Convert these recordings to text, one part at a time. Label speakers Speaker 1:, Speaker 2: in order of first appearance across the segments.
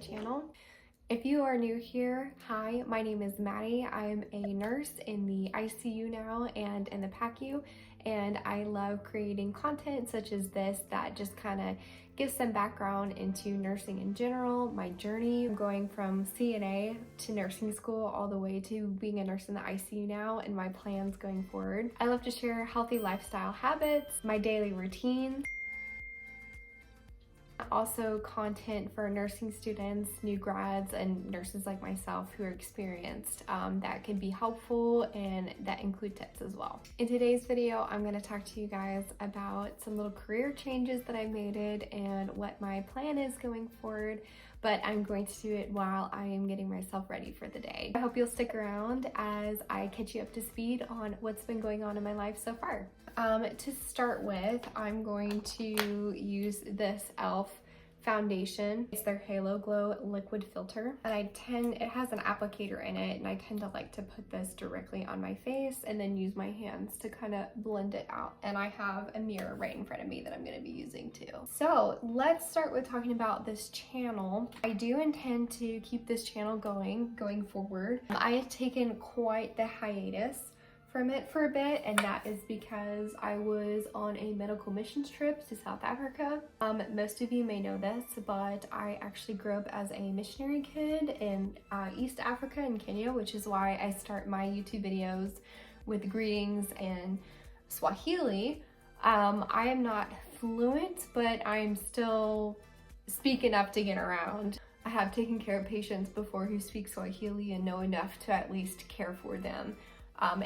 Speaker 1: channel. If you are new here, hi, my name is Maddie. I am a nurse in the ICU now and in the PACU, and I love creating content such as this that just kind of gives some background into nursing in general, my journey going from CNA to nursing school all the way to being a nurse in the ICU now, and my plans going forward. I love to share healthy lifestyle habits, my daily routine, also content for nursing students, new grads, and nurses like myself who are experienced that can be helpful, and that include tips as well. In today's video, I'm going to talk to you guys about some little career changes that I made and what my plan is going forward, but I'm going to do it while I am getting myself ready for the day. I hope you'll stick around as I catch you up to speed on what's been going on in my life so far. To start with, I'm going to use this e.l.f. foundation. It's their Halo Glow liquid filter, and it has an applicator in it, and I tend to like to put this directly on my face and then use my hands to kind of blend it out. And I have a mirror right in front of me that I'm going to be using too. So let's start with talking about this channel. I do intend to keep this channel going forward. I have taken quite the hiatus from it for a bit, and that is because I was on a medical missions trip to South Africa. Most of you may know this, but I actually grew up as a missionary kid in East Africa in Kenya, which is why I start my YouTube videos with greetings in Swahili. I am not fluent, but I'm still speak enough to get around. I have taken care of patients before who speak Swahili and know enough to at least care for them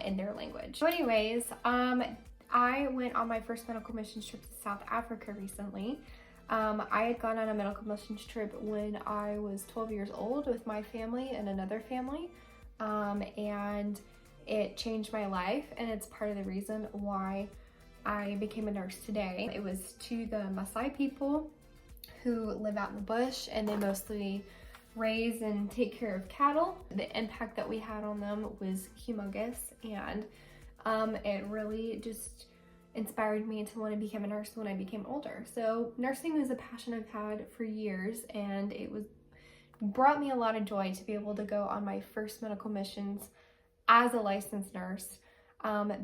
Speaker 1: in their language. So anyways, I went on my first medical missions trip to South Africa recently. I had gone on a medical missions trip when I was 12 years old with my family and another family, and it changed my life, and it's part of the reason why I became a nurse today. It was to the Maasai people who live out in the bush, and they mostly raise and take care of cattle. The impact that we had on them was humongous, and it really just inspired me to want to become a nurse when I became older. So nursing was a passion I've had for years, and it brought me a lot of joy to be able to go on my first medical missions as a licensed nurse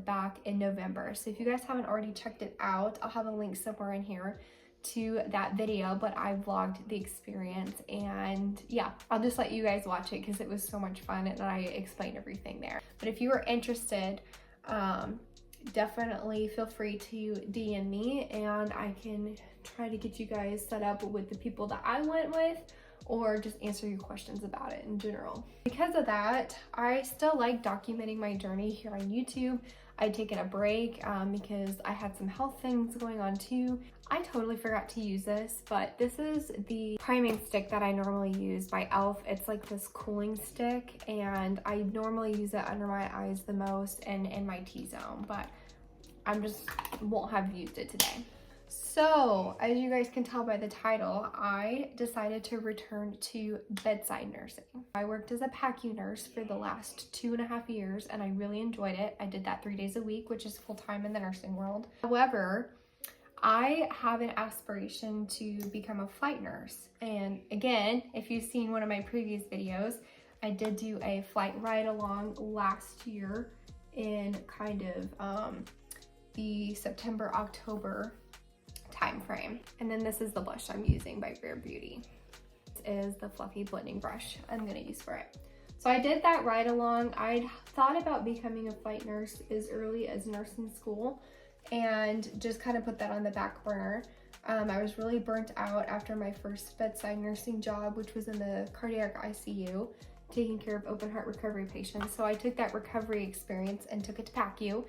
Speaker 1: back in November. So if you guys haven't already checked it out, I'll have a link somewhere in here to that video, but I vlogged the experience, and yeah, I'll just let you guys watch it because it was so much fun and I explained everything there. But if you are interested, definitely feel free to DM me, and I can try to get you guys set up with the people that I went with, or just answer your questions about it in general. Because of that, I still like documenting my journey here on YouTube. I'd taken a break because I had some health things going on too. I totally forgot to use this, but this is the priming stick that I normally use by e.l.f. It's like this cooling stick, and I normally use it under my eyes the most and in my T-zone, but won't have used it today. So, as you guys can tell by the title, I decided to return to bedside nursing. I worked as a PACU nurse for the last 2.5 years, and I really enjoyed it. I did that 3 days a week, which is full-time in the nursing world. However, I have an aspiration to become a flight nurse. And again, if you've seen one of my previous videos, I did do a flight ride-along last year in kind of the September-October time frame. And then this is the blush I'm using by Rare Beauty. This is the fluffy blending brush I'm gonna use for it. So I did that ride along. I'd thought about becoming a flight nurse as early as nursing school, and just kind of put that on the back burner. I was really burnt out after my first bedside nursing job, which was in the cardiac ICU, taking care of open heart recovery patients. So I took that recovery experience and took it to PACU,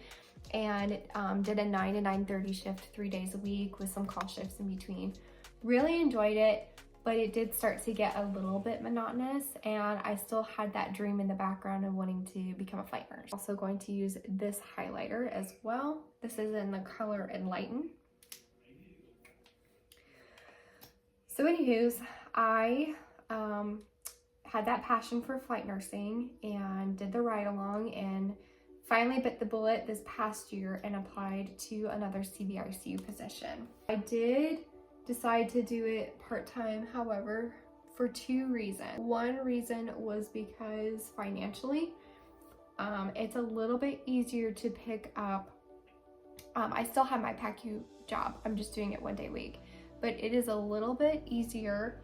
Speaker 1: and did a 9 to 9:30 shift 3 days a week with some call shifts in between. Really enjoyed it, but it did start to get a little bit monotonous, and I still had that dream in the background of wanting to become a flight nurse. Also going to use this highlighter as well. This is in the color Enlighten. So anywho's, I had that passion for flight nursing and did the ride along, and finally bit the bullet this past year and applied to another CVICU position. I did decide to do it part-time, however, for two reasons. One reason was because financially, it's a little bit easier to pick up. I still have my PACU job. I'm just doing it 1 day a week, but it is a little bit easier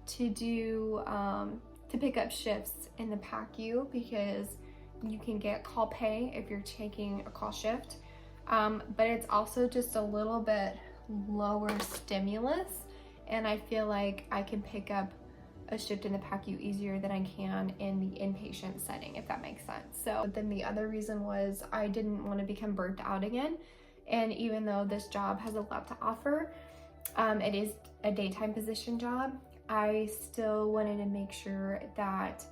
Speaker 1: to do, to pick up shifts in the PACU because you can get call pay if you're taking a call shift. But it's also just a little bit lower stimulus, and I feel like I can pick up a shift in the PACU easier than I can in the inpatient setting, if that makes sense. So then the other reason was I didn't want to become burnt out again. And even though this job has a lot to offer, it is a daytime position job, I still wanted to make sure that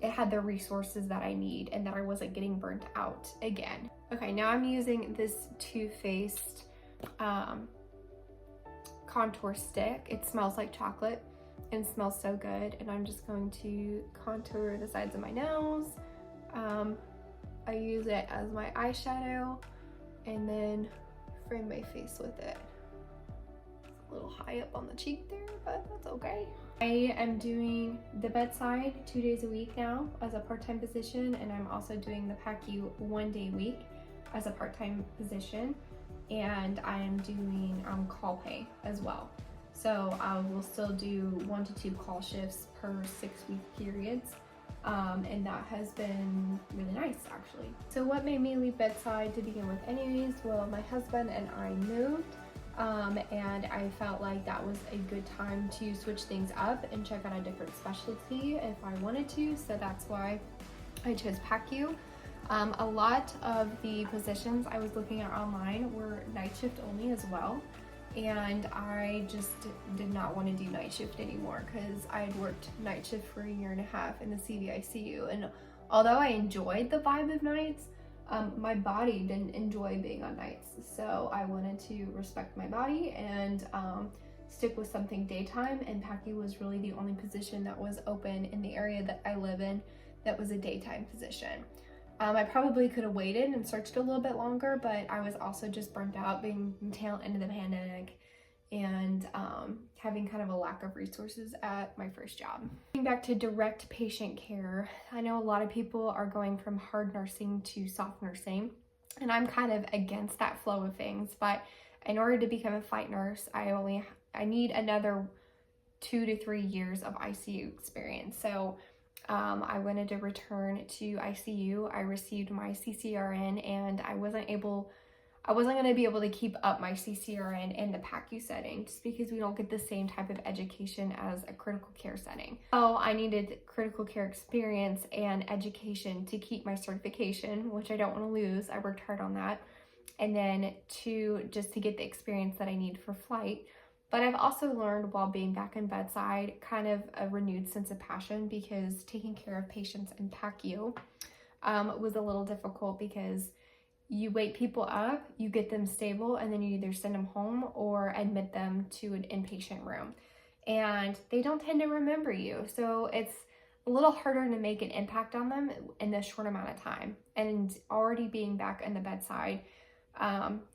Speaker 1: it had the resources that I need and that I wasn't getting burnt out again. Okay, now I'm using this Too Faced contour stick. It smells like chocolate and smells so good, and I'm just going to contour the sides of my nose. I use it as my eyeshadow and then frame my face with it. It's a little high up on the cheek there, but that's okay. I am doing the bedside 2 days a week now as a part-time position, and I'm also doing the PACU 1 day a week as a part-time position, and I am doing call pay as well. So I will still do 1 to 2 call shifts per 6-week periods, and that has been really nice actually. So what made me leave bedside to begin with anyways? Well, my husband and I moved, and I felt like that was a good time to switch things up and check out a different specialty if I wanted to, so that's why I chose PACU. A lot of the positions I was looking at online were night shift only as well, and I just did not want to do night shift anymore because I had worked night shift for 1.5 years in the CVICU, and although I enjoyed the vibe of nights, my body didn't enjoy being on nights, so I wanted to respect my body and stick with something daytime, and PACU was really the only position that was open in the area that I live in that was a daytime position. I probably could have waited and searched a little bit longer, but I was also just burnt out being the tail end of the pandemic and having kind of a lack of resources at my first job. Getting back to direct patient care, I know a lot of people are going from hard nursing to soft nursing, and I'm kind of against that flow of things, but in order to become a flight nurse, I need another 2 to 3 years of ICU experience. So I wanted to return to ICU. I received my CCRN, and I wasn't going to be able to keep up my CCRN in the PACU setting just because we don't get the same type of education as a critical care setting. So I needed critical care experience and education to keep my certification, which I don't want to lose. I worked hard on that. And then just to get the experience that I need for flight. But I've also learned while being back in bedside kind of a renewed sense of passion, because taking care of patients in PACU was a little difficult because you wake people up, you get them stable, and then you either send them home or admit them to an inpatient room. And they don't tend to remember you. So it's a little harder to make an impact on them in this short amount of time. And already being back in the bedside,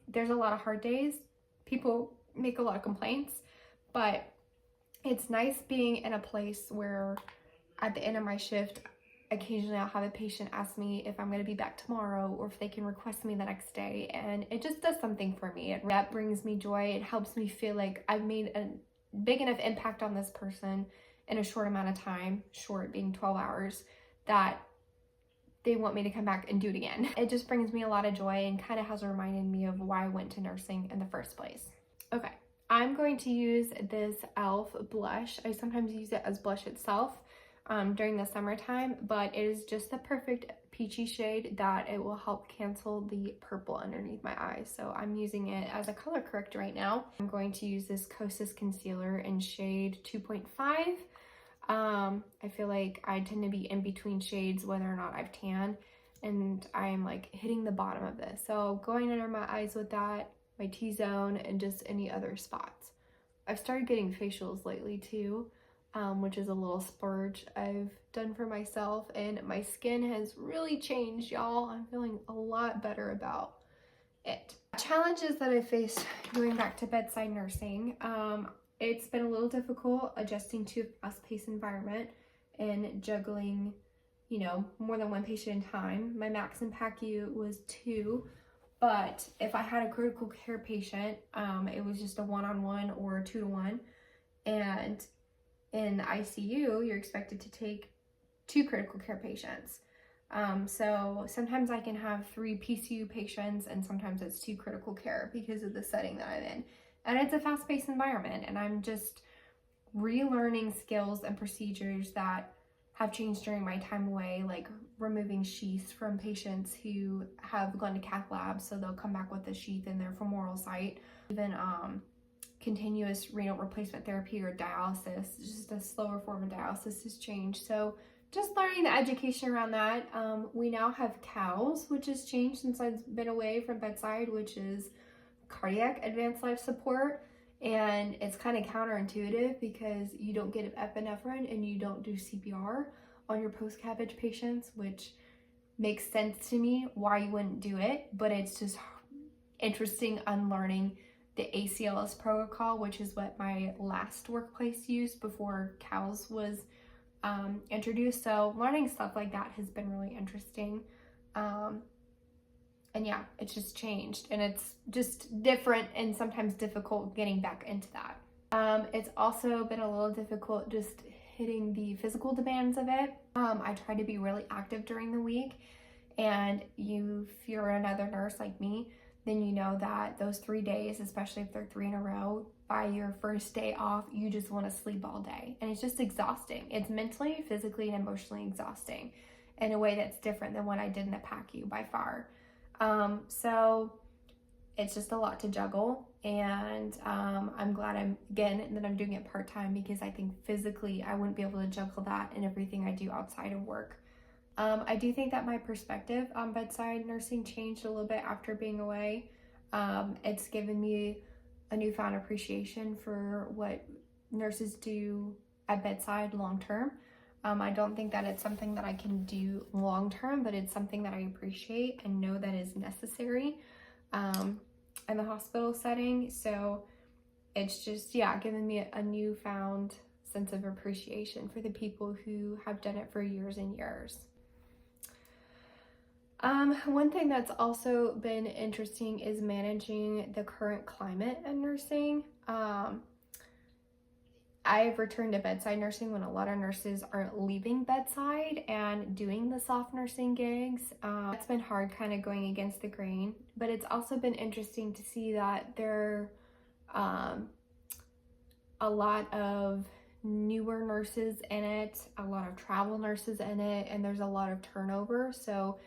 Speaker 1: there's a lot of hard days. People make a lot of complaints, but it's nice being in a place where at the end of my shift, occasionally I'll have a patient ask me if I'm going to be back tomorrow or if they can request me the next day, and it just does something for me. That brings me joy. It helps me feel like I've made a big enough impact on this person in a short amount of time, short being 12 hours, that they want me to come back and do it again. It just brings me a lot of joy and kind of has reminded me of why I went to nursing in the first place. Okay, I'm going to use this e.l.f. blush. I sometimes use it as blush itself during the summertime, but it is just the perfect peachy shade that it will help cancel the purple underneath my eyes. So I'm using it as a color corrector right now. I'm going to use this Kosas concealer in shade 2.5. I feel like I tend to be in between shades whether or not I've tanned, and I'm like hitting the bottom of this. So going under my eyes with that, my T-zone, and just any other spots. I've started getting facials lately too, which is a little splurge I've done for myself, and my skin has really changed, y'all. I'm feeling a lot better about it. Challenges that I faced going back to bedside nursing. it's been a little difficult adjusting to a fast-paced environment and juggling, you know, more than one patient at a time. My max in PACU was 2, but if I had a critical care patient, it was just a 1-on-1 or a 2-to-1. And in the ICU, you're expected to take 2 critical care patients. So sometimes I can have 3 PCU patients, and sometimes it's 2 critical care because of the setting that I'm in. And it's a fast-paced environment, and I'm just relearning skills and procedures that have changed during my time away, like removing sheaths from patients who have gone to cath lab, so they'll come back with a sheath in their femoral site. Even continuous renal replacement therapy or dialysis, just a slower form of dialysis, has changed. So just learning the education around that. We now have CALS, which has changed since I've been away from Bedside, which is cardiac advanced life support. And it's kind of counterintuitive because you don't get epinephrine and you don't do CPR on your post-CABG patients, which makes sense to me why you wouldn't do it, but it's just interesting unlearning the ACLS protocol, which is what my last workplace used before CALS was introduced. So learning stuff like that has been really interesting. And yeah, it's just changed, and it's just different and sometimes difficult getting back into that. It's also been a little difficult just hitting the physical demands of it. I try to be really active during the week, and if you're another nurse like me, then you know that those 3 days, especially if they're 3 in a row, by your first day off, you just want to sleep all day. And it's just exhausting. It's mentally, physically, and emotionally exhausting in a way that's different than what I did in the PACU by far. So it's just a lot to juggle, and I'm glad that I'm doing it part-time, because I think physically I wouldn't be able to juggle that and everything I do outside of work. I do think that my perspective on bedside nursing changed a little bit after being away. It's given me a newfound appreciation for what nurses do at bedside long-term. I don't think that it's something that I can do long-term, but it's something that I appreciate and know that is necessary in the hospital setting. So it's just, yeah, given me a newfound sense of appreciation for the people who have done it for years and years. One thing that's also been interesting is managing the current climate in nursing. I've returned to bedside nursing when a lot of nurses are leaving bedside and doing the soft nursing gigs. It's been hard kind of going against the grain, but it's also been interesting to see that there are a lot of newer nurses in it, a lot of travel nurses in it, and there's a lot of turnover. So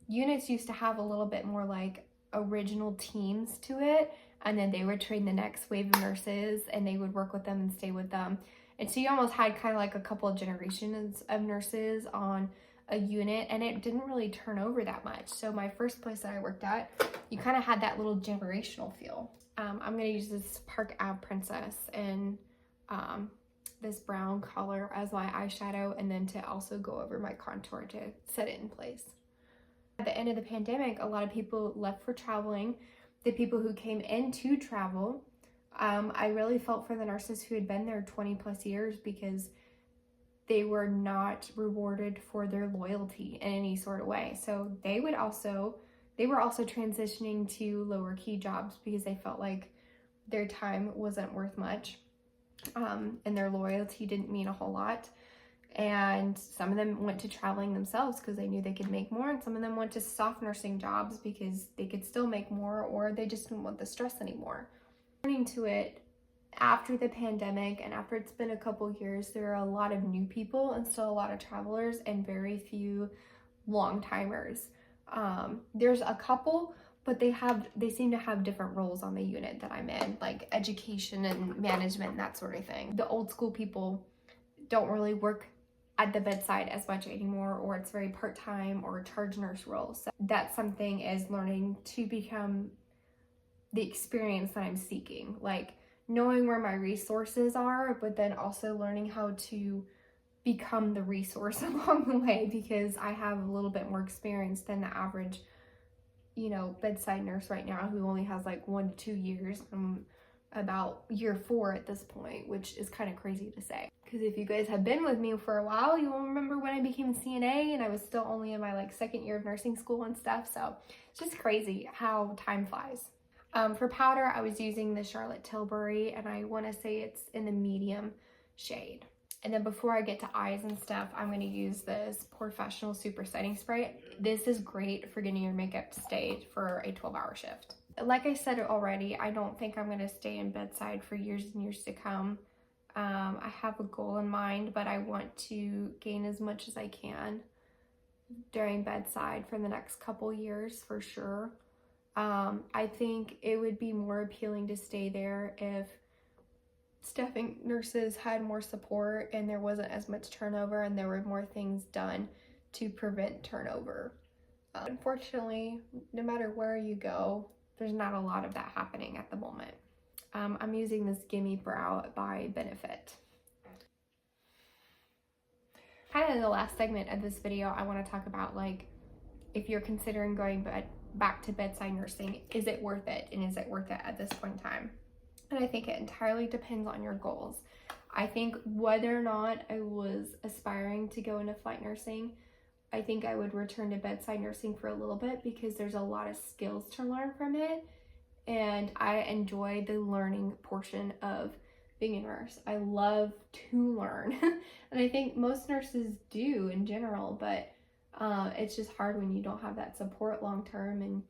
Speaker 1: units used to have a little bit more like original teams to it, and then they would train the next wave of nurses and they would work with them and stay with them. And so you almost had kind of like a couple of generations of nurses on a unit, and it didn't really turn over that much. So my first place that I worked at, you kind of had that little generational feel. I'm going to use this Park Ave Princess and this brown color as my eyeshadow, and then to also go over my contour to set it in place. At the end of the pandemic, a lot of people left for traveling. The people who came in to travel, I really felt for the nurses who had been there 20 plus years, because they were not rewarded for their loyalty in any sort of way. So they were also transitioning to lower key jobs because they felt like their time wasn't worth much, and their loyalty didn't mean a whole lot. And some of them went to traveling themselves because they knew they could make more, and some of them went to soft nursing jobs because they could still make more, or they just didn't want the stress anymore. Turning to it after the pandemic and after it's been a couple years, there are a lot of new people and still a lot of travelers and very few long-timers. There's a couple, but they seem to have different roles on the unit that I'm in, like education and management and that sort of thing. The old school people don't really work at the bedside as much anymore, or it's very part-time or charge nurse roles. So that's something is learning to become the experience that I'm seeking, like knowing where my resources are, but then also learning how to become the resource along the way, because I have a little bit more experience than the average, bedside nurse right now who only has like 1 to 2 years. I'm about year 4 at this point, which is kind of crazy to say. Because if you guys have been with me for a while, you'll remember when I became a CNA and I was still only in my like 2nd year of nursing school and stuff. So it's just crazy how time flies. For powder, I was using the Charlotte Tilbury, and I want to say it's in the medium shade. And then before I get to eyes and stuff, I'm going to use this Professional Super Setting Spray. This is great for getting your makeup to stay for a 12-hour shift. Like I said already, I don't think I'm going to stay in Bedside for years and years to come. I have a goal in mind, but I want to gain as much as I can during Bedside for the next couple years for sure. I think it would be more appealing to stay there if staffing nurses had more support and there wasn't as much turnover and there were more things done to prevent turnover. Unfortunately, no matter where you go, there's not a lot of that happening at the moment. I'm using this Gimme Brow by Benefit. Kind of in the last segment of this video, I want to talk about like if you're considering going back to bedside nursing, is it worth it? And is it worth it at this point in time? And I think it entirely depends on your goals. I think whether or not I was aspiring to go into flight nursing, I think I would return to bedside nursing for a little bit because there's a lot of skills to learn from it. And I enjoy the learning portion of being a nurse. I love to learn. And I think most nurses do in general, but it's just hard when you don't have that support long term, and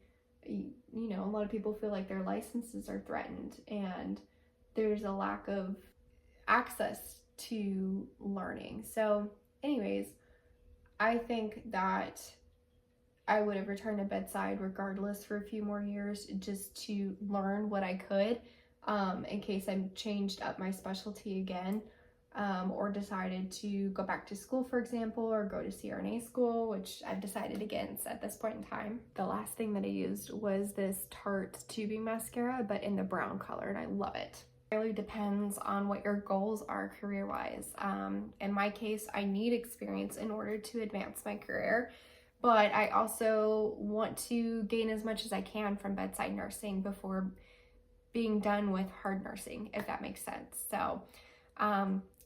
Speaker 1: you know, a lot of people feel like their licenses are threatened and there's a lack of access to learning. So anyways, I think that I would have returned to bedside regardless for a few more years just to learn what I could in case I changed up my specialty again. Or decided to go back to school, for example, or go to CRNA school, which I've decided against at this point in time. The last thing that I used was this Tarte tubing mascara, but in the brown color, and I love it. It really depends on what your goals are career-wise. In my case, I need experience in order to advance my career, but I also want to gain as much as I can from bedside nursing before being done with hard nursing, if that makes sense. So,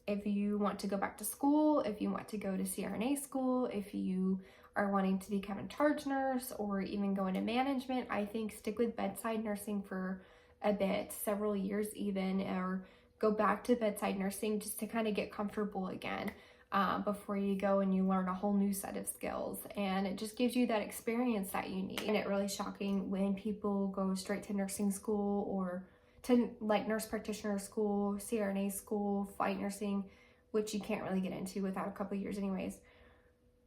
Speaker 1: if you want to go back to school, if you want to go to CRNA school, if you are wanting to become a charge nurse or even go into management, I think stick with bedside nursing for a bit, several years even, or go back to bedside nursing just to kind of get comfortable again before you go and you learn a whole new set of skills. And it just gives you that experience that you need. And it's really shocking when people go straight to nursing school or to like nurse practitioner school, CRNA school, flight nursing, which you can't really get into without a couple years anyways.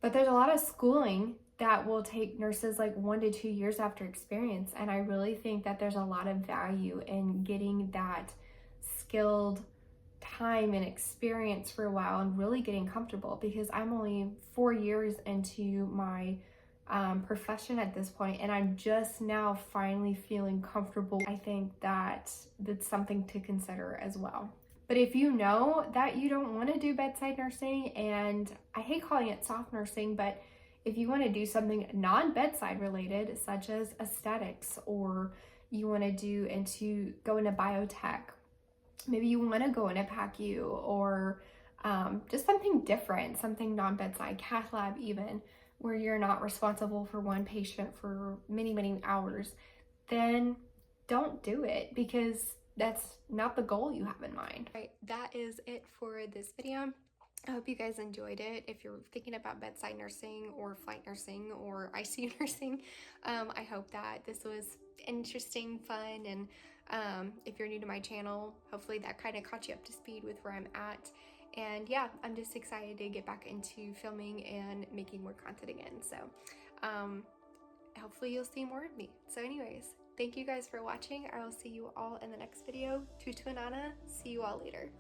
Speaker 1: But there's a lot of schooling that will take nurses like 1 to 2 years after experience. And I really think that there's a lot of value in getting that skilled time and experience for a while and really getting comfortable, because I'm only 4 years into my profession at this point, and I'm just now finally feeling comfortable. I think that that's something to consider as well. But if you know that you don't want to do bedside nursing, and I hate calling it soft nursing, but if you want to do something non-bedside related, such as aesthetics, or you want to go into biotech, maybe you want to go into PACU, or just something different, something non-bedside, cath lab even, where you're not responsible for one patient for many, many hours, then don't do it, because that's not the goal you have in mind. Right, that is it for this video. I hope you guys enjoyed it. If you're thinking about bedside nursing or flight nursing or ICU nursing, I hope that this was interesting, fun, and if you're new to my channel, hopefully that kind of caught you up to speed with where I'm at. And yeah, I'm just excited to get back into filming and making more content again. So hopefully you'll see more of me. So anyways, thank you guys for watching. I will see you all in the next video. Tutu Anana. See you all later.